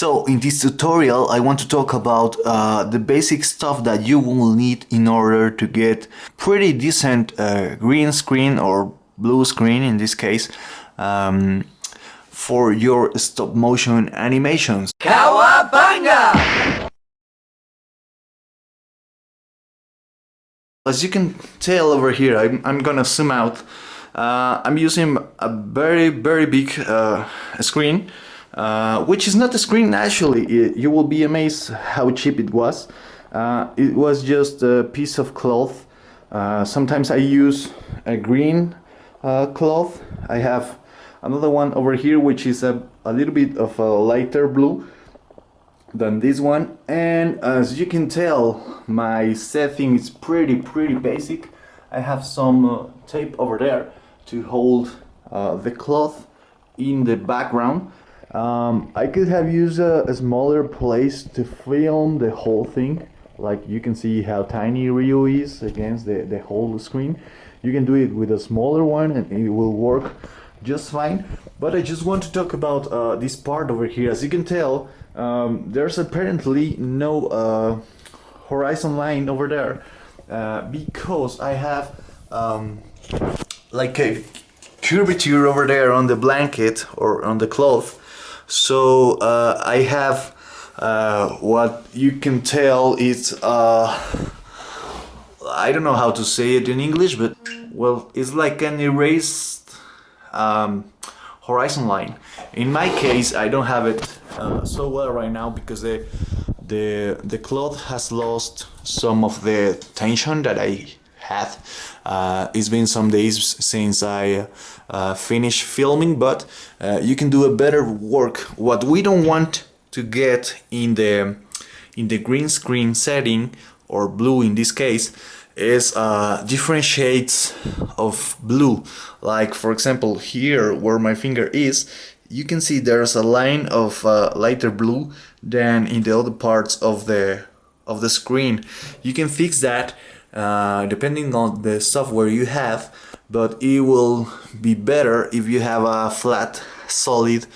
So in this tutorial I want to talk about the basic stuff that you will need in order to get pretty decent green screen or blue screen in this case for your stop motion animations. Cowabunga! As you can tell over here, I'm gonna zoom out. I'm using a very big screen, which is not a screen actually. You will be amazed how cheap it was. It was just a piece of cloth. Sometimes I use a green cloth. I have another one over here which is a little bit of a lighter blue than this one, and as you can tell my setting is pretty basic. I have some tape over there to hold the cloth in the background. I could have used a smaller place to film the whole thing, like you can see how tiny Rio is against the whole screen. You can do it with a smaller one and it will work just fine. But I just want to talk about this part over here. As you can tell, there's apparently no horizon line over there because I have like a curvature over there on the blanket or on the cloth. So I have what you can tell is I don't know how to say it in English, but well, it's like an erased horizon line. In my case, I don't have it so well right now because the cloth has lost some of the tension that I had. It's been some days since I finished filming, but you can do a better work. What we don't want to get in the green screen setting, or blue in this case, is different shades of blue. Like for example here where my finger is, you can see there's a line of lighter blue than in the other parts of the screen. You can fix that depending on the software you have, but it will be better if you have a flat solid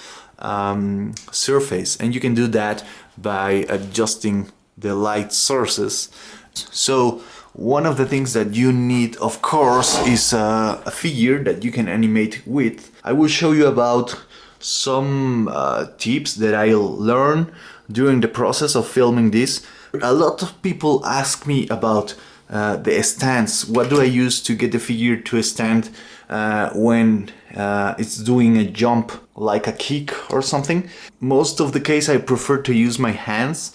surface, and you can do that by adjusting the light sources. So one of the things that you need, of course, is a figure that you can animate with. I will show you about some tips that I learned during the process of filming this. A lot of people ask me about the stands. What do I use to get the figure to stand when it's doing a jump, like a kick or something? Most of the case I prefer to use my hands,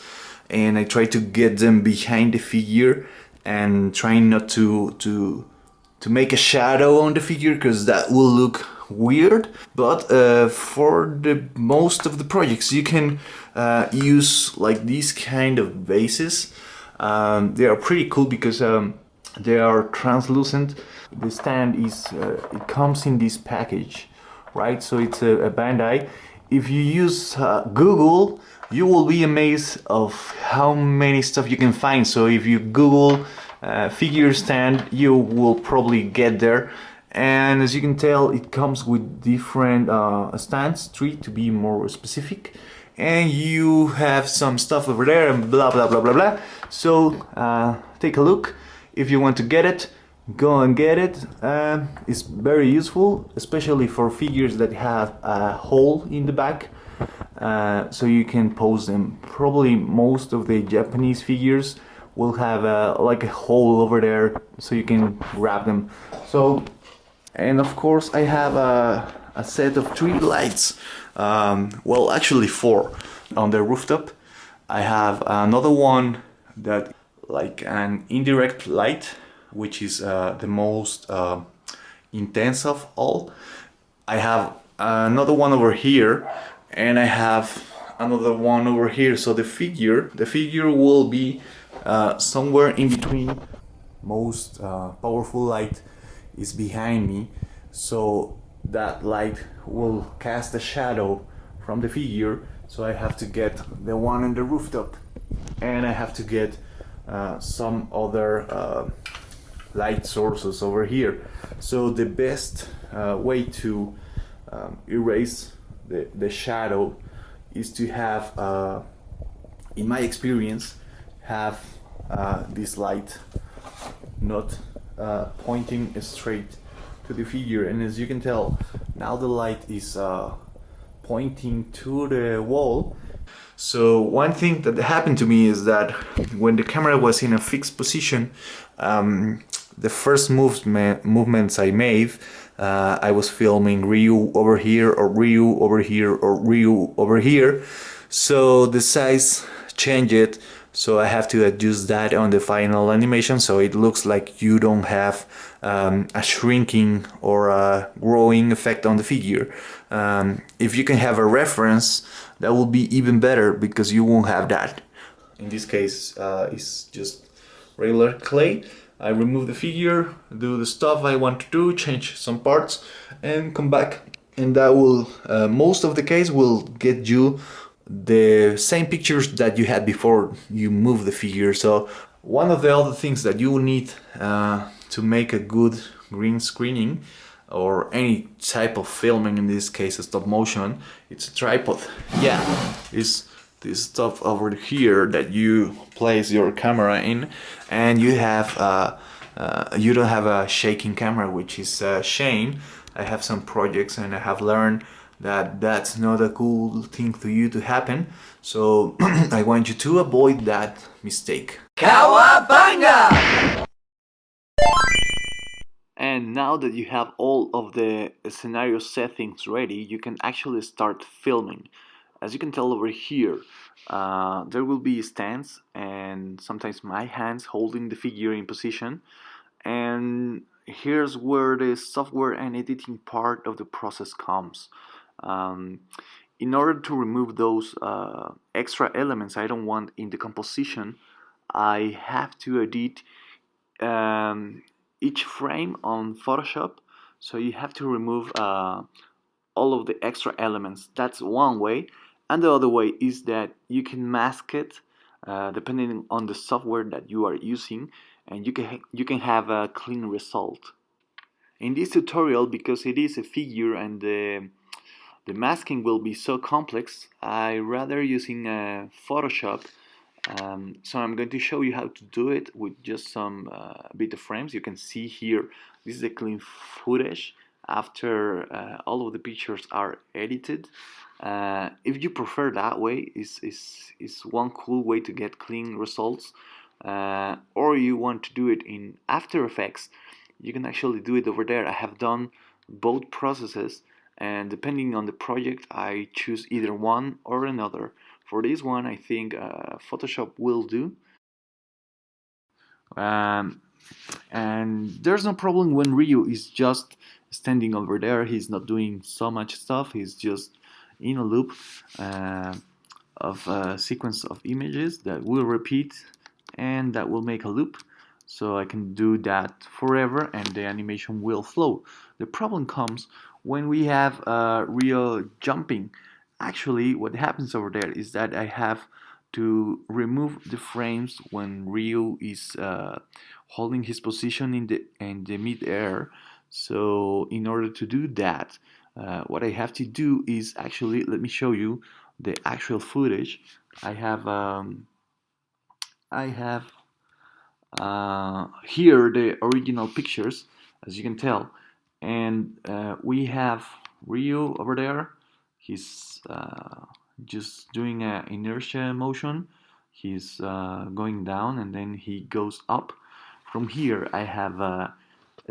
and I try to get them behind the figure and trying not to make a shadow on the figure, because that will look weird. But for the most of the projects you can use like these kind of bases. They are pretty cool because they are translucent. The stand is it comes in this package, right? So it's a Bandai. If you use Google, you will be amazed of how many stuff you can find. So if you Google figure stand, you will probably get there. And as you can tell, it comes with different stands, 3 to be more specific. And you have some stuff over there and blah blah blah blah blah. So take a look. If you want to get it, go and get it. It's very useful, especially for figures that have a hole in the back, so you can pose them. Probably most of the Japanese figures will have like a hole over there, so you can grab them. So, and of course I have a set of 3 lights, well actually 4 on the rooftop. I have another one that like an indirect light, which is the most intense of all. I have another one over here, and I have another one over here. So the figure will be somewhere in between. Most powerful light is behind me, so that light will cast a shadow from the figure. So I have to get the one on the rooftop, and I have to get some other light sources over here. So the best way to erase the shadow is to have, in my experience, have this light not pointing straight to the figure. And as you can tell, now the light is pointing to the wall. So one thing that happened to me is that when the camera was in a fixed position, the first movements I made, I was filming Ryu over here, or Ryu over here, or Ryu over here. So the size changed, so I have to adjust that on the final animation, so it looks like you don't have a shrinking or a growing effect on the figure. If you can have a reference, that will be even better, because you won't have that. In this case, it's just regular clay. I remove the figure, do the stuff I want to do, change some parts, and come back. And that will, most of the case, will get you the same pictures that you had before you move the figure. So one of the other things that you need to make a good green screening, or any type of filming, in this case a stop motion, it's a tripod. Yeah, it's this stuff over here that you place your camera in, and you have you don't have a shaking camera, which is a shame. I have some projects and I have learned that that's not a cool thing for you to happen, so I want you to avoid that mistake. Cowabunga! And now that you have all of the scenario settings ready, you can actually start filming. As you can tell over here, there will be stands and sometimes my hands holding the figure in position. And here's where the software and editing part of the process comes. In order to remove those extra elements I don't want in the composition, I have to edit each frame on Photoshop, so you have to remove all of the extra elements. That's one way, and the other way is that you can mask it depending on the software that you are using, and you can have a clean result. In this tutorial, because it is a figure and the masking will be so complex, I rather using Photoshop. So I'm going to show you how to do it with just some bit of frames. You can see here, this is a clean footage after all of the pictures are edited. If you prefer that way, is one cool way to get clean results. Or you want to do it in After Effects, you can actually do it over there. I have done both processes, and depending on the project I choose either one or another. For this one I think Photoshop will do. And there's no problem when Ryu is just standing over there. He's not doing so much stuff, he's just in a loop of a sequence of images that will repeat and that will make a loop. So I can do that forever and the animation will flow. The problem comes when we have Ryu jumping. Actually, what happens over there is that I have to remove the frames when Ryu is holding his position in the mid-air. So in order to do that, what I have to do is actually, let me show you the actual footage. I have here the original pictures, as you can tell, and we have Ryu over there. He's just doing an inertia motion. He's going down and then he goes up. From here I have a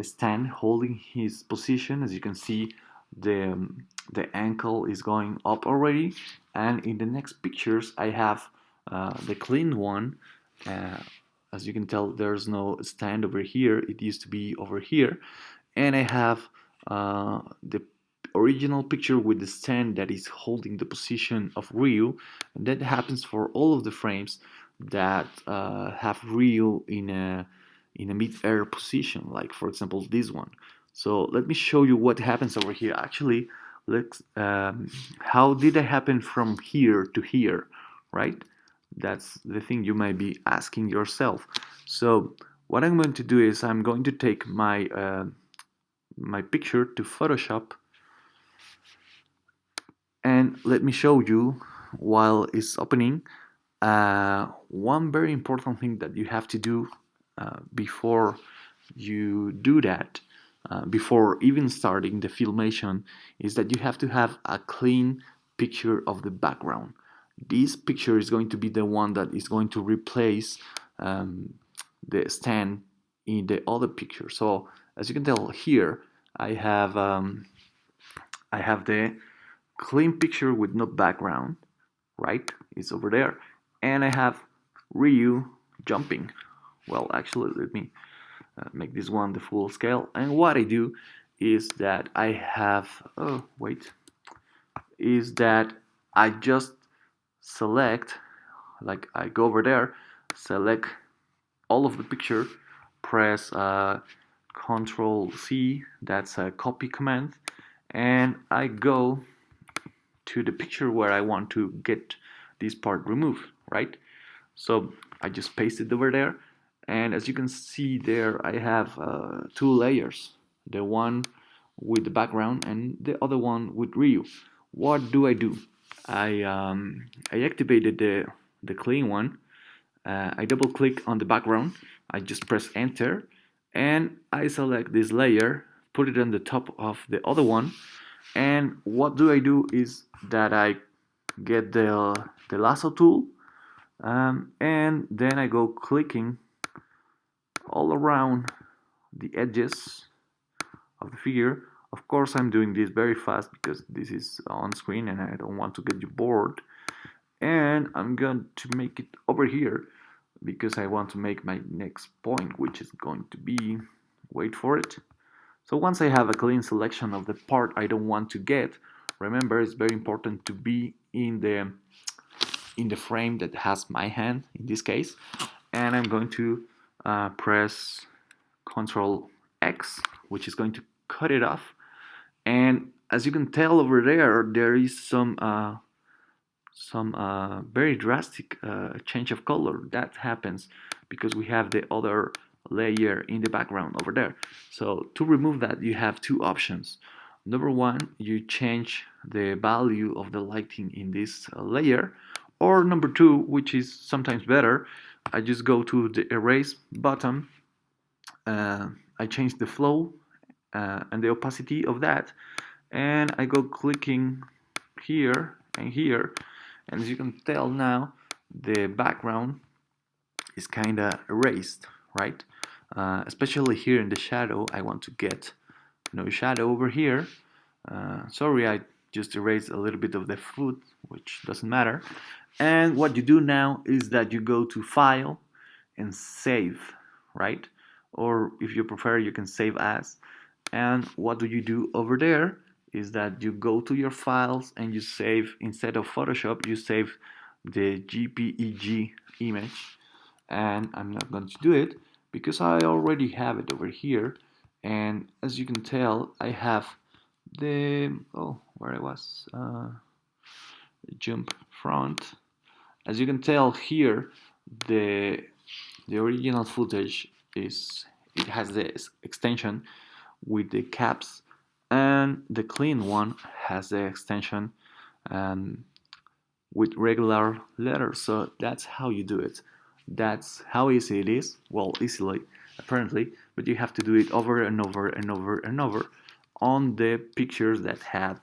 stand holding his position. As you can see, the ankle is going up already, and in the next pictures I have the clean one. As you can tell, there's no stand over here. It used to be over here, and I have the original picture with the stand that is holding the position of Ryu, and that happens for all of the frames that have Ryu in a mid-air position, like for example this one. So let me show you what happens over here. Actually, let's how did it happen from here to here, right? That's the thing you might be asking yourself. So what I'm going to do is I'm going to take my my picture to Photoshop, and let me show you while it's opening, one very important thing that you have to do before you do that, before even starting the filmation, is that you have to have a clean picture of the background. This picture is going to be the one that is going to replace the stand in the other picture. So as you can tell here, I have the clean picture with no background, right? It's over there, and I have Ryu jumping. Well, actually, let me make this one the full scale. And what I do is that I have, oh wait, is that I just select, like I go over there, select all of the picture, press Control C, that's a copy command, and I go to the picture where I want to get this part removed, right? So I just paste it over there, and as you can see there, I have two layers, the one with the background and the other one with Ryu. What do? I activated the clean one. I double click on the background, I just press enter, and I select this layer, put it on the top of the other one, and what do? I do is that I get the lasso tool, and then I go clicking all around the edges of the figure. Of course, I'm doing this very fast because this is on screen and I don't want to get you bored. And I'm going to make it over here because I want to make my next point, which is going to be, wait for it. So once I have a clean selection of the part I don't want to get, remember it's very important to be in the frame that has my hand in this case, and I'm going to press Control X, which is going to cut it off. And as you can tell over there, there is some very drastic change of color that happens because we have the other layer in the background over there. So to remove that, you have two options. Number one, you change the value of the lighting in this layer, or number two, which is sometimes better, I just go to the erase button, I change the flow and the opacity of that, and I go clicking here and here, and as you can tell now, the background is kind of erased, right? Especially here in the shadow, I want to get no shadow over here. Sorry, I just erased a little bit of the foot, which doesn't matter. And what you do now is that you go to File and Save, right? Or if you prefer, you can save as. And what do you do over there is that you go to your files and you save, instead of Photoshop, you save the JPEG image. And I'm not going to do it because I already have it over here. And as you can tell, I have the, oh, where I was, jump front. As you can tell here, the original footage is, it has the extension with the caps, and the clean one has the extension with regular letters. So that's how you do it. That's how easy it is. Well, easily apparently, but you have to do it over and over and over and over on the pictures that have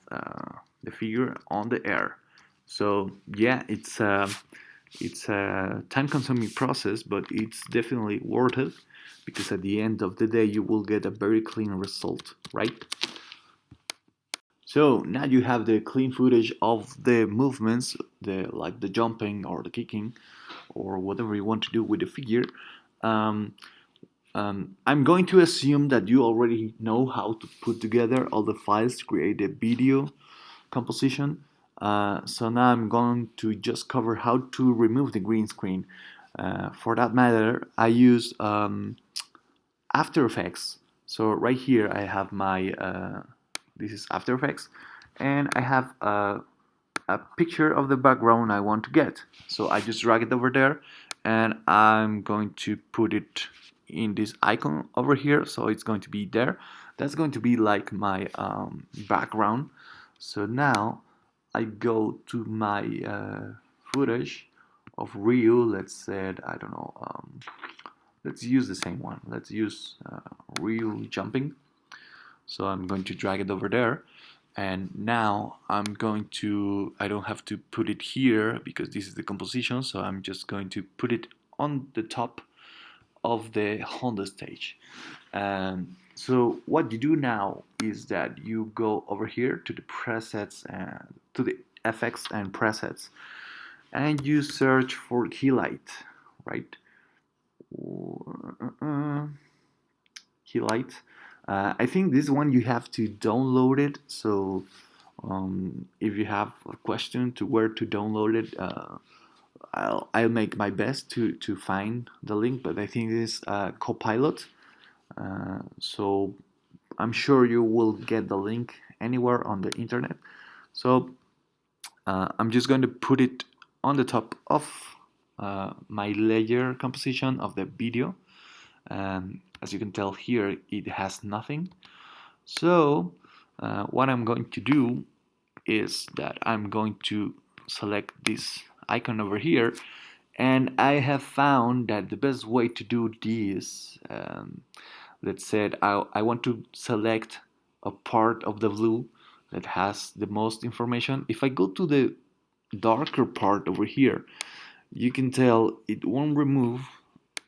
the figure on the air. So yeah, it's a time-consuming process, but it's definitely worth it because at the end of the day you will get a very clean result, right? So now you have the clean footage of the movements, like the jumping or the kicking or whatever you want to do with the figure. Um, I'm going to assume that you already know how to put together all the files to create a video composition. So now I'm going to just cover how to remove the green screen. For that matter, I use After Effects. So right here I have my, this is After Effects, and I have a picture of the background I want to get. So I just drag it over there, and I'm going to put it in this icon over here, so it's going to be there. That's going to be like my background. So now I go to my footage of Ryu. Let's say, I don't know, let's use the same one. Let's use Ryu jumping. So I'm going to drag it over there. And now I'm going to, I don't have to put it here because this is the composition. So I'm just going to put it on the top of the Honda stage. So what you do now is that you go over here to the presets and to the effects and presets, and you search for key light, right? Key light. I think this one you have to download it. So if you have a question to where to download it, I'll make my best to find the link. But I think this is Copilot. So I'm sure you will get the link anywhere on the internet. So I'm just going to put it on the top of my layer composition of the video. As you can tell here, it has nothing. So what I'm going to do is that I'm going to select this icon over here, and I have found that the best way to do this, let's say I want to select a part of the blue that has the most information. If I go to the darker part over here, you can tell it won't remove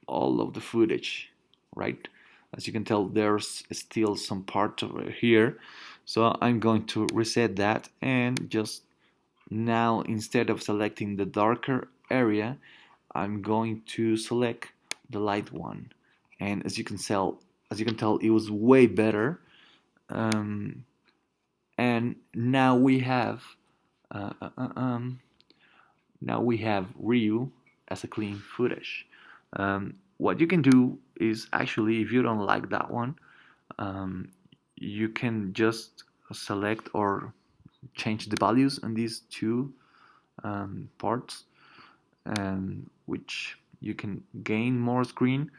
all of the footage, right? As you can tell, there's still some part over here. So I'm going to reset that, and just now, instead of selecting the darker area, I'm going to select the light one. And as you can tell, it was way better. And now we have uh, uh, uh, um, Ryu as a clean footage. What you can do is, actually, if you don't like that one, you can just select or change the values on these two parts, which you can gain more screen.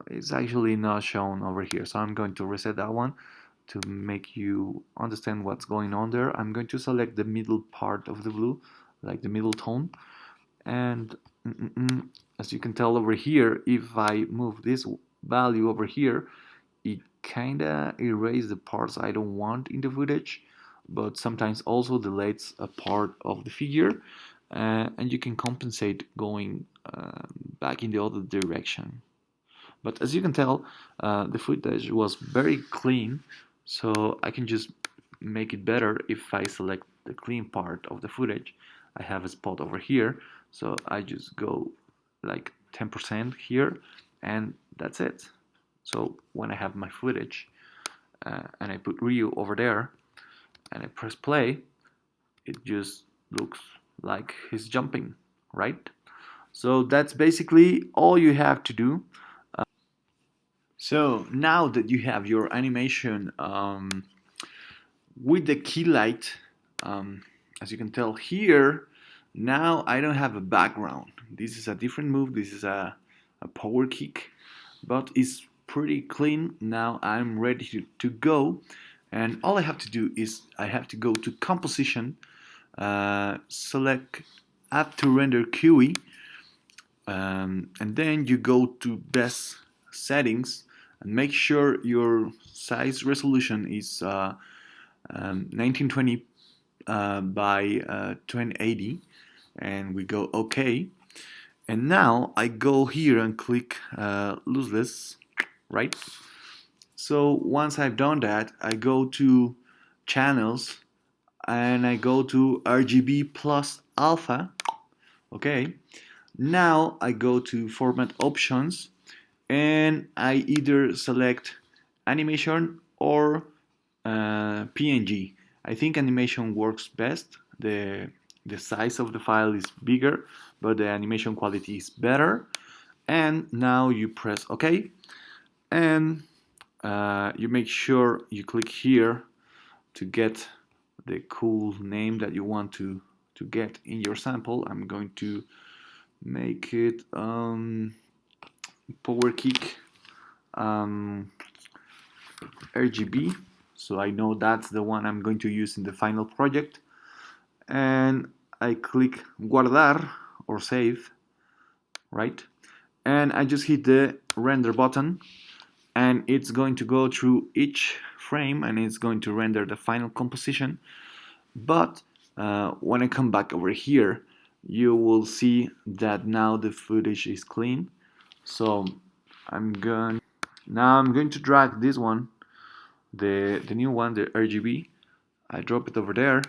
It's actually not shown over here, so I'm going to reset that one to make you understand what's going on there. I'm going to select the middle part of the blue, like the middle tone, and as you can tell over here, if I move this value over here, it kinda erases the parts I don't want in the footage, but sometimes also deletes a part of the figure, and you can compensate going back in the other direction. But as you can tell, the footage was very clean, so I can just make it better if I select the clean part of the footage. I have a spot over here, so I just go like 10% here, and that's it. So when I have my footage and I put Ryu over there and I press play, it just looks like he's jumping, right? So that's basically all you have to do. So now that you have your animation with the key light, as you can tell here, now I don't have a background. This is a different move. This is a power kick, but it's pretty clean. Now I'm ready to go, and all I have to do is I have to go to composition, select add to render QE, and then you go to best settings and make sure your size resolution is 1920 by 2080, and we go OK. And now I go here and click lossless, right? So once I've done that, I go to channels and I go to RGB plus alpha. Okay. Now I go to format options, and I either select animation or PNG. I think animation works best. The size of the file is bigger, but the animation quality is better. And now you press OK, and you make sure you click here to get the cool name that you want to get in your sample. I'm going to make it power kick RGB. so I know that's the one I'm going to use in the final project. And I click guardar or save, right? And I just hit the render button, and it's going to go through each frame and it's going to render the final composition. But when I come back over here, you will see that now the footage is clean. So I'm going to drag this one, the new one, the RGB. I drop it over there.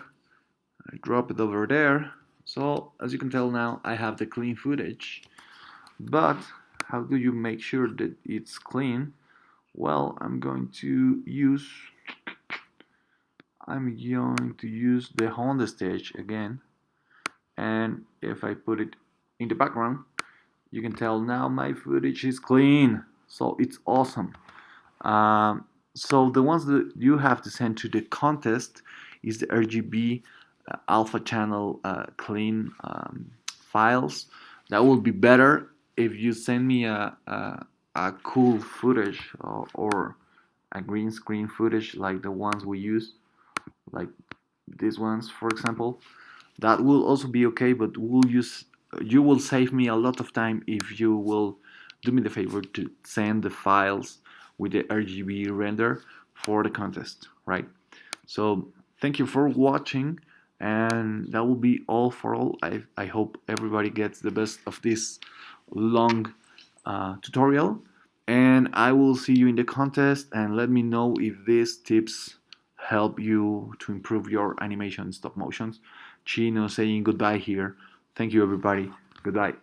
I drop it over there. So as you can tell now, I have the clean footage. But how do you make sure that it's clean? Well, I'm going to use the Honda stage again, and if I put it in the background, you can tell now my footage is clean, so it's awesome. So the ones that you have to send to the contest is the RGB alpha channel clean files. That will be better if you send me a cool footage, or a green screen footage like the ones we use, like these ones for example. That will also be okay, but you will save me a lot of time if you will do me the favor to send the files with the RGB render for the contest, right? So thank you for watching, and that will be all for all. I hope everybody gets the best of this long tutorial, and I will see you in the contest, and let me know if these tips help you to improve your animation stop motions. Chino saying goodbye here. Thank you everybody. Goodbye.